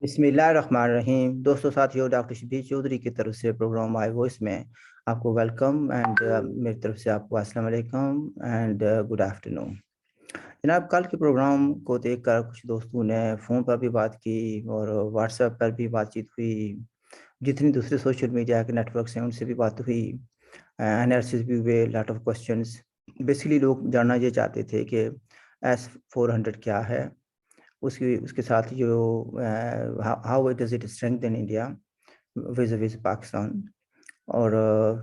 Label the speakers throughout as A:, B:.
A: بسم اللہ الرحمن الرحیم. دوستو ساتھیو، ڈاکٹر شبیر چودھری کی طرف سے پروگرام مائی وائس میں آپ کو ویلکم اینڈ میری طرف سے آپ کو السلام علیکم اینڈ گڈ آفٹرنون. جناب، کل کے پروگرام کو دیکھ کر کچھ دوستوں نے فون پر بھی بات کی اور واٹس ایپ پر بھی بات چیت ہوئی. جتنی دوسرے سوشل میڈیا کے نیٹ ورکس ہیں ان سے بھی بات ہوئی، انالیسس بھی ہوئے، لاٹ آف کوشچنس. بیسکلی لوگ جاننا یہ چاہتے تھے کہ S-400 کیا ہے، اس کے ساتھ جو how it does it strengthen India vis Pakistan, اور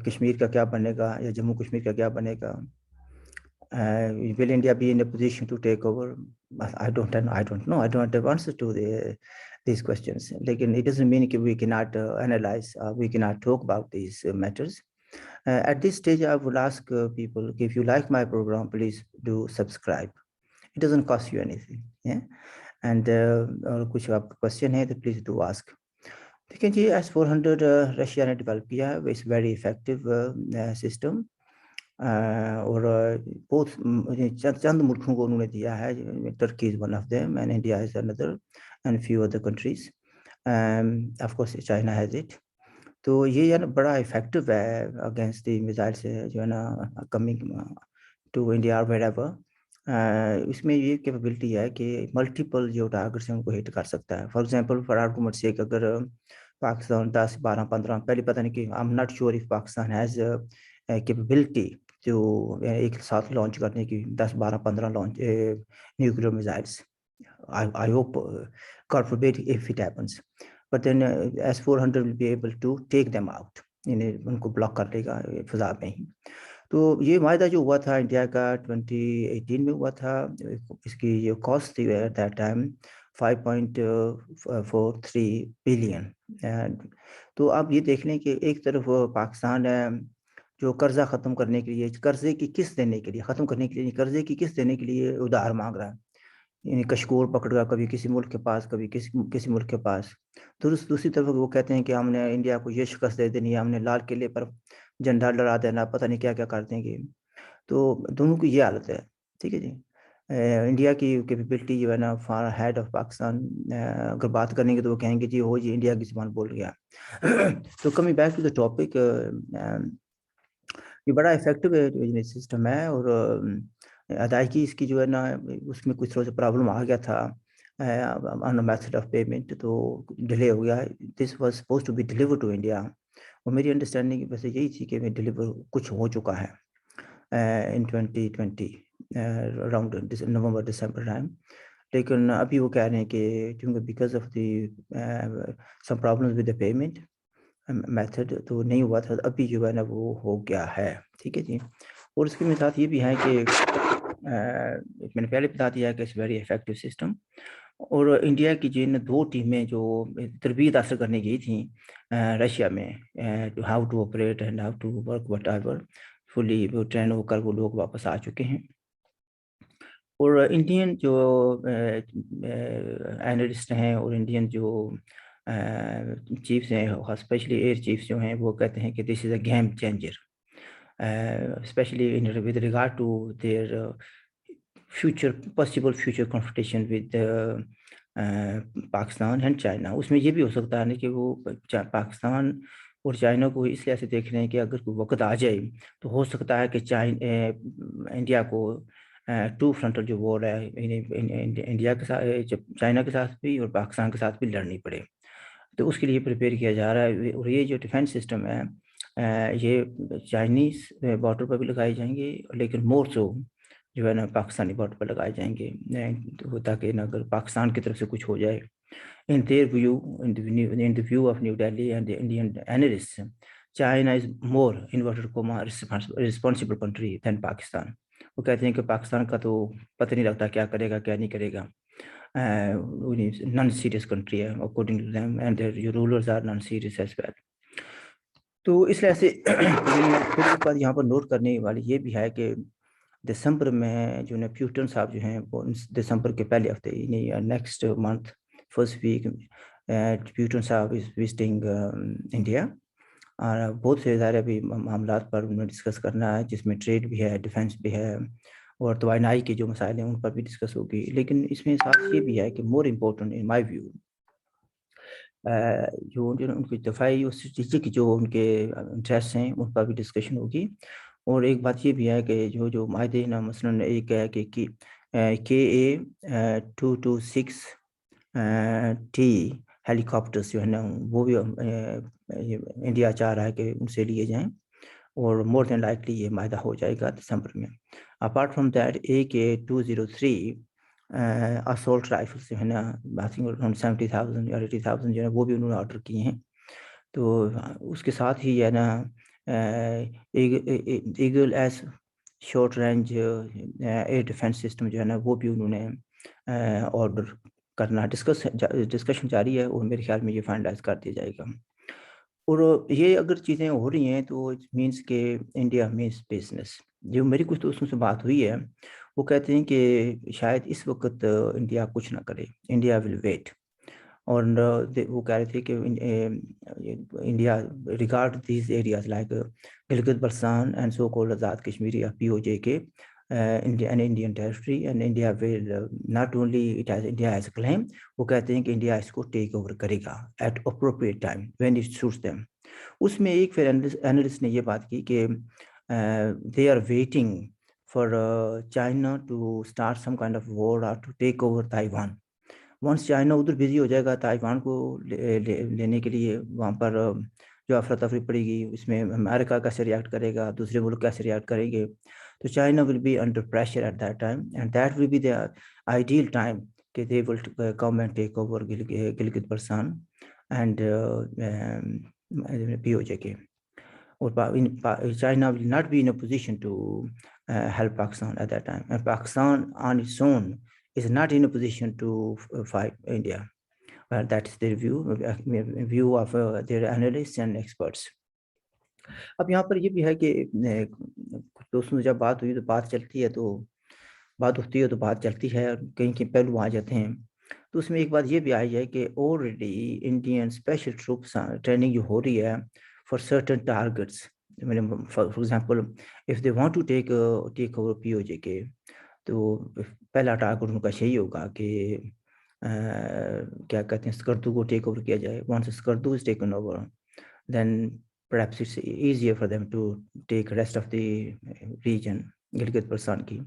A: کشمیر کا کیا بنے گا یا جموں کشمیر کا کیا بنے گا. Will India be in a position to take over? I don't know. I don't have answers to these questions. لیکن it doesn't mean کہ we cannot analyze, we cannot talk about these matters. At this stage, I would ask people, if you like my program, please do subscribe. It doesn't cost you anything. Yeah? And اور کچھ آپ کا question ہے تو please do ask. دیکھیں جی، S-400 Russia نے develop کیا ہے. اٹس ویری افیکٹو سسٹم، اور بہت چند ملکوں کو انہوں نے دیا ہے. Turkey is one of them and India is اندر and few other countries. Of course China has it. تو یہ ہے نا بڑا افیکٹو ہے اگینسٹ دی میزائل سے جو ہے نا کمنگ ٹو انڈیا اور ویئر ایور. اس میں یہ کیپیبلٹی ہے کہ ملٹیپل جو ٹارگیٹس ہیں ان کو ہٹ کر سکتا ہے. فار ایگزامپل، فار آرگومنٹ سے اگر پاکستان 10 12 15 پہلے پتہ نہیں کہ I am not sure if Pakistan has capability جو ایک ساتھ لانچ کرنے کی 10 12 15 launch nuclear missiles. I hope, God forbid, if it happens. But then S-400 will be able to take them out. ان کو بلاک کر لے گا فضا میں ہی. تو یہ معاہدہ جو ہوا تھا انڈیا کا 2018 میں ہوا تھا. اس کی جو کاسٹ تھی ایٹ دیٹ ٹائم 5.43 بلین. تو آپ یہ دیکھ لیں کہ ایک طرف پاکستان جو قرضہ ختم کرنے کے لیے، قرضے کی قسط دینے کے لیے، ختم کرنے کے لیے قرضے کی قسط دینے کے لیے ادھار مانگ رہا ہے. یعنی کشکور پکڑ گا، کبھی کسی ملک کے پاس، کبھی کسی ملک کے پاس. دوسری طرف وہ کہتے ہیں کہ ہم نے انڈیا کو یہ شکست دے دینی ہے، ہم نے لال قلعے پر جھنڈا لڑا دینا، پتہ نہیں کیا کیا کر دیں گے. تو دونوں کی یہ حالت ہے. ٹھیک ہے جی. انڈیا کی کیپیبلٹی جو ہے نا فار ہیڈ آف پاکستان، اگر بات کریں گے تو وہ کہیں گے جی ہو جی انڈیا کی زبان بول گیا. تو coming back to the topic, یہ بڑا افیکٹو سسٹم ہے، اور ادائیگی اس کی جو ہے نا اس میں کچھ روز پرابلم آ گیا تھا آن میتھڈ آف پیمنٹ، تو ڈیلے ہو گیا. This was suppose to be deliver to India, اور میری انڈرسٹینڈنگ ویسے یہی تھی کہ ڈیلیور کچھ ہو چکا ہے ان 2020 اراؤنڈ نومبر دسمبر ٹائم. لیکن ابھی وہ کہہ رہے ہیں کہ کیونکہ because of the some problems with the payment method تو نہیں ہوا تھا. ابھی جو ہے نا وہ ہو گیا ہے. ٹھیک ہے جی. اور اس کے ساتھ یہ بھی ہے کہ میں نے پہلے بتا دیا کہ اٹس ویری افیکٹو سسٹم. اور انڈیا کی جن 2 ٹیمیں جو تربیت حاصل کرنے گئی تھیں رشیا میں، how to operate and how to work whatever fully, فلی وہ ٹرین ہو کر وہ لوگ واپس آ چکے ہیں. اور انڈین جو اینالسٹ ہیں اور انڈین جو چیفز ہیں، اسپیشلی ایئر چیفز جو ہیں، وہ کہتے ہیں کہ this is a game changer, especially with regard to their possible future confrontation with Pakistan and China. اس میں یہ بھی ہو سکتا ہے نا کہ وہ پاکستان اور چائنا کو اس لیے سے دیکھ رہے ہیں کہ اگر کوئی وقت آ جائے تو ہو سکتا ہے کہ انڈیا کو 2 فرنٹل جو وار ہے انڈیا کے ساتھ، چائنا کے ساتھ بھی اور پاکستان کے ساتھ بھی لڑنی پڑے. تو اس کے لیے پریپیئر کیا جا رہا ہے. اور یہ جو ڈیفینس سسٹم ہے یہ چائنیز بارڈر پر بھی لگائے جائیں گے، لیکن مور سو جو ہے نا پاکستانی بارڈر پر لگائے جائیں گے، تاکہ نا اگر پاکستان کی طرف سے کچھ ہو جائے. In their view, in the view of New Delhi and the Indian analysts, China is more inverted comma responsible country than Pakistan. وہ کہتے ہیں کہ پاکستان کا تو پتہ نہیں لگتا کیا کرے گا کیا نہیں کرے گا. نان سیریس کنٹری ہے according to them, and their rulers are non serious as well. تو اس لحاظ سے بات یہاں پر نوٹ کرنے والی یہ بھی ہے کہ دسمبر میں جو نا پیوٹن صاحب جو ہیں وہ دسمبر کے پہلے ہفتے next month first week Putin صاحب از وزٹنگ انڈیا. اور بہت سے ظاہر ابھی معاملات پر انہیں ڈسکس کرنا ہے، جس میں ٹریڈ بھی ہے، ڈیفینس بھی ہے، اور توانائی کے جو مسائل ہیں ان پر بھی ڈسکس ہوگی. لیکن اس میں ساتھ یہ بھی ہے کہ more important in my view جو ان کی دفاعی اور اسٹریٹجک جو ان کے انٹرسٹ ہیں ان پر بھی ڈسکشن ہوگی. اور ایک بات یہ بھی ہے کہ جو معاہدے نا مثلاً ایک ہے کہ KA 226 T ہیلی کاپٹرس جو ہے نا وہ بھی انڈیا چاہ رہا ہے کہ ان سے لیے جائیں, اور مور دین لائکلی یہ معاہدہ ہو جائے گا دسمبر میں. Apart from that AK 203 assault rifles جو ہے نا آئی تھنک 70,000 یا 80,000 جو ہے وہ بھی انہوں نے آرڈر کیے ہیں. تو اس کے ساتھ ہی ہے نا Igla S short range air defence system جو ہے نا وہ بھی انہوں نے آرڈر کرنا ڈسکشن جاری ہے, اور میرے خیال میں یہ فائنلائز کر دیا جائے گا. اور یہ اگر چیزیں ہو رہی ہیں تو اٹ مینس کہ انڈیا مینس بزنس. جو میری کچھ دوستوں سے بات ہوئی ہے وہ کہتے ہیں کہ شاید اس وقت انڈیا کچھ نہ کرے, انڈیا ول ویٹ. اور وہ کہہ رہے تھے کہ India regard these areas like Gilgit Baltistan and so called Azad Kashmir یا POJ an Indian territory, and India will not only India has a claim, وہ کہتے ہیں کہ انڈیا اس کو ٹیک اوور کرے گا at appropriate time when it suits them. اس میں ایک پھر اینالسٹ نے یہ بات کی کہ they are waiting for China to start some kind of war or to take over Taiwan. Once China ادھر بزی ہو جائے گا تائیوان کو لینے کے لیے, وہاں پر جو افراتفری پڑے گی اس میں امریکہ کیسے ریئیکٹ کرے گا, دوسرے ملک کیسے ریئیکٹ کریں گے, تو China will be under pressure at that time, and that will be the ideal time کہ they will come and take over Gilgit Baltistan and POJ. اور China will not be in a position to help Pakistan at that time, and Pakistan on its own is not in a position to fight India. Well, that is their view of their analysts and experts. اب یہاں پر یہ بھی ہے کہ دوستوں سے جب بات ہوئی تو بات چلتی ہے, تو بات ہوتی ہے تو بات چلتی ہے, اور کہیں کہیں پہلو آ جاتے ہیں. تو اس میں ایک بات یہ بھی آئی ہے کہ already Indian special troops training جو ہو رہی ہے for certain targets. For example, if they want to take over POJ تو پہلا ٹارگٹ ان کا یہی ہوگا کہ کیا کہتے ہیں اسکردو کو ٹیک اوور کیا جائے. once Skardu is taken over, then perhaps it's easier for them to take rest of the region, Gilgit Baltistan کی.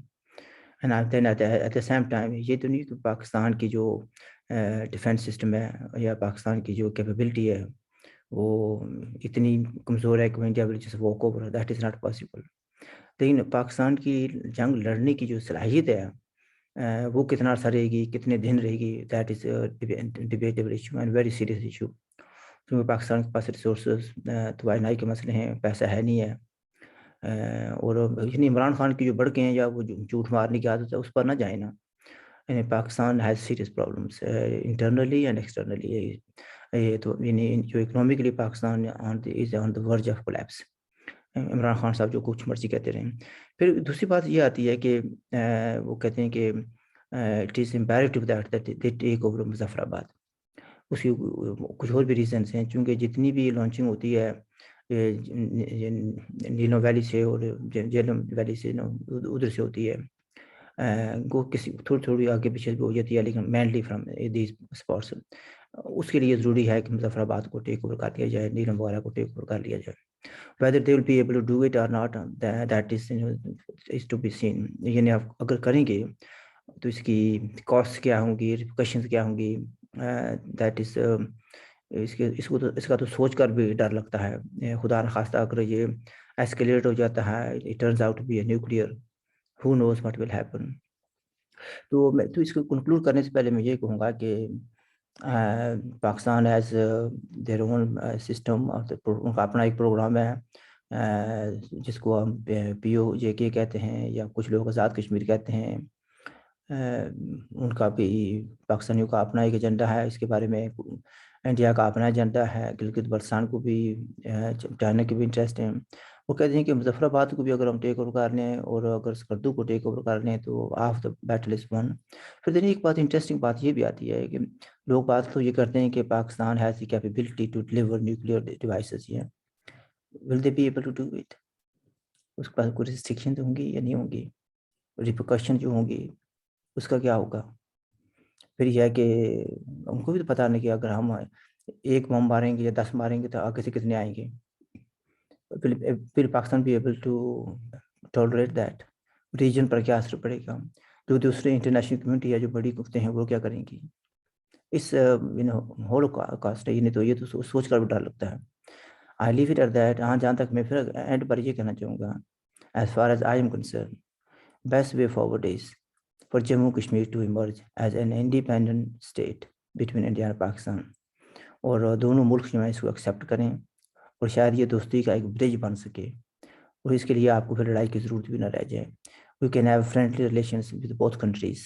A: and then at the same time یہ تو نہیں کہ پاکستان کی جو ڈیفینس سسٹم ہے یا پاکستان کی جو کیپیبلٹی ہے وہ اتنی کمزور ہے کہ India will just walk over, that is not possible. لیکن پاکستان کی جنگ لڑنے کی جو صلاحیت ہے وہ کتنا عرصہ رہے گی, کتنے دن رہے گی, that is debatable issue and very serious issue. کیونکہ پاکستان کے پاس ریسورسز توانائی کے مسئلے ہیں, پیسہ ہے نہیں ہے, اور یعنی عمران خان کی جو بڑکیں ہیں یا وہ جھوٹ مارنے کی عادت ہے اس پر نہ جائیں نا. یعنی Pakistan has serious problems internally and externally. تو یعنی جو economically Pakistan is on the verge of collapse. Imran Khan صاحب جو کچھ مرضی کہتے رہیں. پھر دوسری بات یہ آتی ہے کہ وہ کہتے ہیں کہ it is imperative that they take over Muzaffar آباد. اس کی کچھ اور بھی ریزنس ہیں, چونکہ جتنی بھی لانچنگ ہوتی ہے نیلو ویلی سے اور جہلم ویلی سے ادھر سے ہوتی ہے, وہ کسی تھوڑی آگے پیچھے بھی ہو جاتی ہے, لیکن مینلی فرام دیز اسپاٹس. اس کے لیے ضروری ہے کہ مظفر آباد کو ٹیک اوور کر دیا جائے, نیلم وغیرہ کو ٹیک اوور کر لیا جائے. whether they will be able to do it or not, that is to be seen. یعنی آپ اگر کریں گے تو اس کی کاسٹ کیا ہوں گی, ریپریکشنز کیا ہوں گی, دیٹ از اس کا تو سوچ کر بھی ڈر لگتا ہے. خدا نخواستہ اگر یہ ایسکیلیٹ ہو جاتا ہے, it turns out to be a nuclear, who knows what will happen. تو اس کو کنکلوڈ کرنے سے پہلے میں یہ کہوں گا کہ Pakistan as there own system, ان کا اپنا ایک پروگرام ہے جس کو ہم POJ کہتے ہیں یا کچھ لوگ آزاد کشمیر کہتے ہیں. ان کا بھی پاکستانیوں کا اپنا ایک ایجنڈا ہے, اس کے بارے میں انڈیا کا اپنا ایجنڈا ہے. گلگت بلتستان کو بھی چائنا کے بھی انٹرسٹ ہیں. وہ کہتے ہیں کہ مظفر آباد کو بھی اگر ہم ٹیک اوور کر لیں اور اگر اسکردو کو ٹیک اوور کر لیں تو of the battle is one. پھر دیکھیں ایک بات انٹرسٹنگ بات یہ بھی آتی ہے کہ لوگ بات تو یہ کرتے ہیں کہ Pakistan has the capability to deliver nuclear devices. Will they be able to do it? اس کے پاس کوئی ریسٹرکشن تو ہوں گی یا نہیں ہوں گی, ریپرکشن جو ہوں گی اس کا کیا ہوگا. پھر یہ ہے کہ ان کو بھی تو پتہ نہیں کہ اگر ہم ایک بم ماریں گے یا 10 ماریں گے تو آگے سے کتنے آئیں گے؟ پھر پاکستان بھی able to tolerate that? Region پر کیا اثر پڑے گا؟ جو دوسرے انٹرنیشنل کمیونٹی ہے جو بڑی قوتیں ہیں وہ کیا کریں گی؟ اس ہولو کاسٹ ہے، تو یہ تو سوچ کر بھی ڈر لگتا ہے. آئی لیو اٹ ایٹ دیٹ. ہاں جہاں تک میں پھر اینڈ پر یہ کہنا چاہوں گا، as far as I am concerned, best way forward is for Jammu Kashmir to emerge as an independent state between India اور پاکستان، اور دونوں ملک جو ہیں اس کو ایکسیپٹ کریں، اور شاید یہ دوستی کا ایک برج بن سکے، اور اس کے لیے آپ کو پھر لڑائی کی ضرورت بھی نہ رہ جائے. We can have friendly relations with both countries.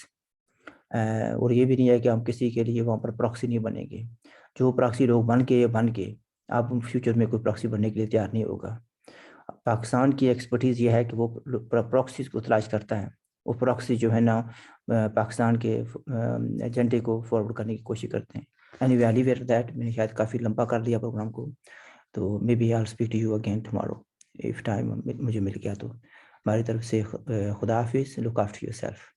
A: اور یہ بھی نہیں ہے کہ ہم کسی کے لیے وہاں پر پراکسی نہیں بنیں گے. جو پراکسی لوگ بن کے آپ فیوچر میں کوئی پراکسی بننے کے لیے تیار نہیں ہوگا. پاکستان کی ایکسپرٹیز یہ ہے کہ وہ پراکسیز کو تلاش کرتا ہے. وہ پراکسی جو ہے نا پاکستان کے ایجنڈے کو فارورڈ کرنے کی کوشش کرتے ہیں. Anyway I leave it that. میں نے شاید کافی لمبا کر دیا پروگرام کو، تو maybe I will speak to you again tomorrow if time مجھے مل گیا تو. ہماری طرف سے خدا حافظ. Look after your self.